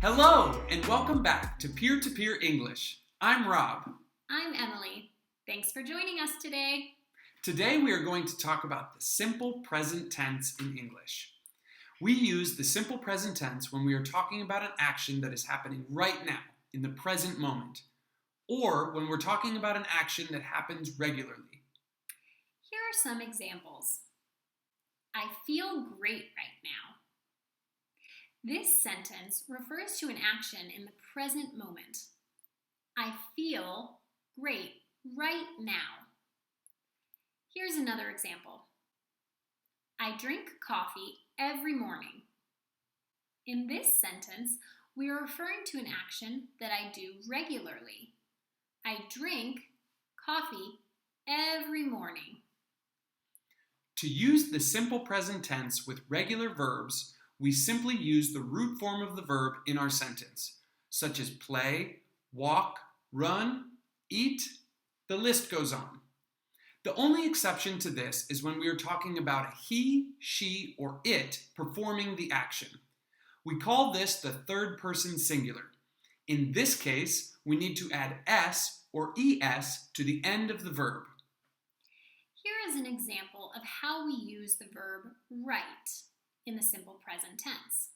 Hello, and welcome back to Peer-to-Peer English. I'm Rob. I'm Emily. Thanks for joining us today. Today we are going to talk about the simple present tense in English. We use the simple present tense when we are talking about an action that is happening right now, in the present moment, or when we're talking about an action that happens regularly. Here are some examples. I feel great right now. This sentence refers to an action in the present moment. I feel great right now. Here's another example. I drink coffee every morning. In this sentence, we are referring to an action that I do regularly. I drink coffee every morning. To use the simple present tense with regular verbs, we simply use the root form of the verb in our sentence, such as play, walk, run, eat. The list goes on. The only exception to this is when we are talking about a he, she, or it performing the action. We call this the third person singular. In this case, we need to add s or es to the end of the verb. Here is an example of how we use the verb write in the simple present tense.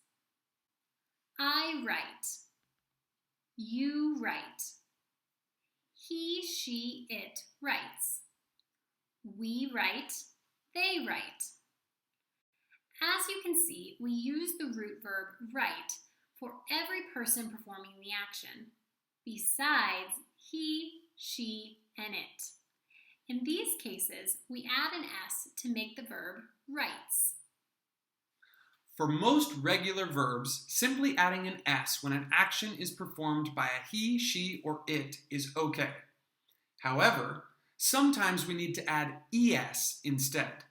I write. You write. He, she, it writes. We write. They write. As you can see, we use the root verb write for every person performing the action, besides he, she, and it. In these cases, we add an s to make the verb writes. For most regular verbs, simply adding an s when an action is performed by a he, she, or it is okay. However, sometimes we need to add es instead.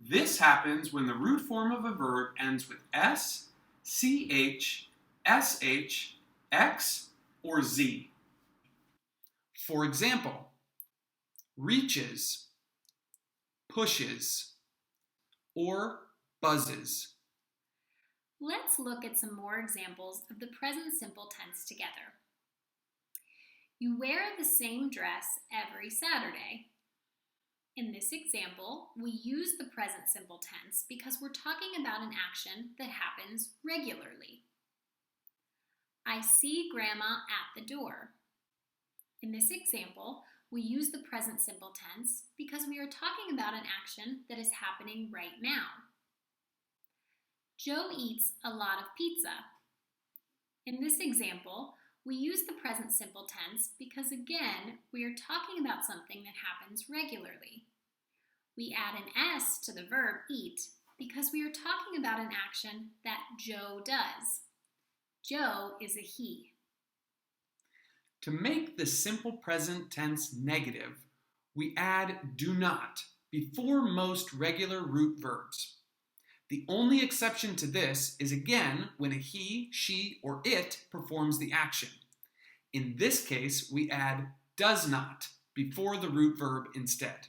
This happens when the root form of a verb ends with s, ch, sh, x, or z. For example, reaches, pushes, or buzzes. Let's look at some more examples of the present simple tense together. You wear the same dress every Saturday. In this example, we use the present simple tense because we're talking about an action that happens regularly. I see Grandma at the door. In this example, we use the present simple tense because we are talking about an action that is happening right now. Joe eats a lot of pizza. In this example, we use the present simple tense because, again, we are talking about something that happens regularly. We add an s to the verb eat because we are talking about an action that Joe does. Joe is a he. To make the simple present tense negative, we add do not before most regular root verbs. The only exception to this is again when a he, she, or it performs the action. In this case, we add does not before the root verb instead.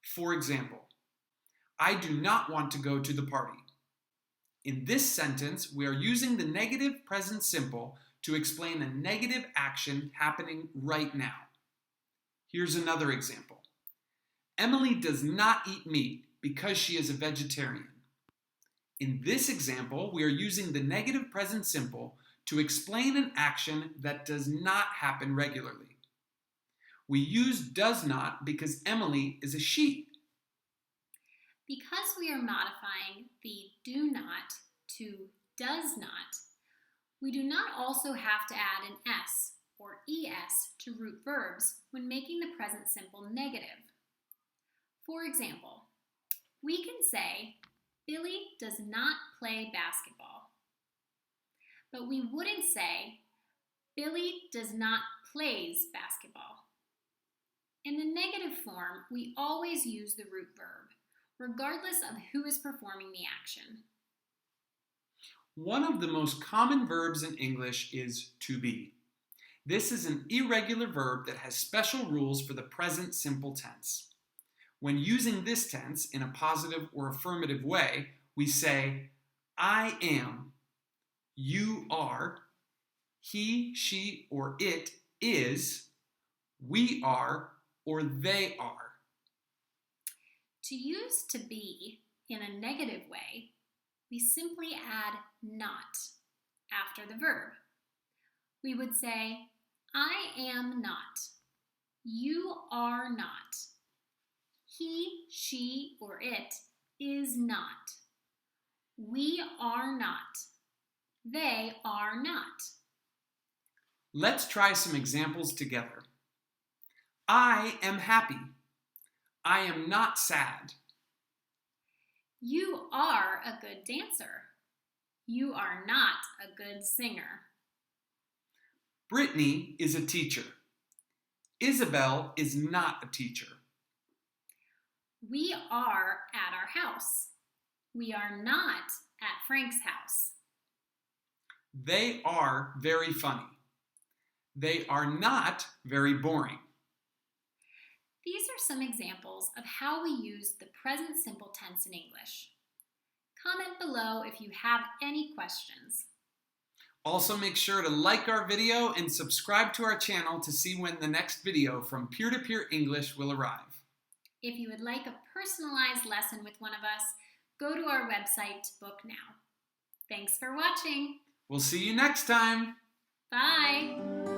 For example, I do not want to go to the party. In this sentence, we are using the negative present simple to explain a negative action happening right now. Here's another example. Emily does not eat meat because she is a vegetarian. In this example, we are using the negative present simple to explain an action that does not happen regularly. We use does not because Emily is a she. Because we are modifying the do not to does not, we do not also have to add an s or es to root verbs when making the present simple negative. For example, we can say, Billy does not play basketball. But we wouldn't say, Billy does not plays basketball. In the negative form, we always use the root verb, regardless of who is performing the action. One of the most common verbs in English is to be. This is an irregular verb that has special rules for the present simple tense. When using this tense in a positive or affirmative way, we say, I am, you are, he, she, or it is, we are, or they are. To use to be in a negative way, we simply add not after the verb. We would say, I am not. You are not. He, she, or it is not. We are not. They are not. Let's try some examples together. I am happy. I am not sad. You are a good dancer. You are not a good singer. Brittany is a teacher. Isabel is not a teacher. We are at our house. We are not at Frank's house. They are very funny. They are not very boring. These are some examples of how we use the present simple tense in English. Comment below if you have any questions. Also, make sure to like our video and subscribe to our channel to see when the next video from Peer-to-Peer English will arrive. If you would like a personalized lesson with one of us, go to our website to book now. Thanks for watching. We'll see you next time. Bye.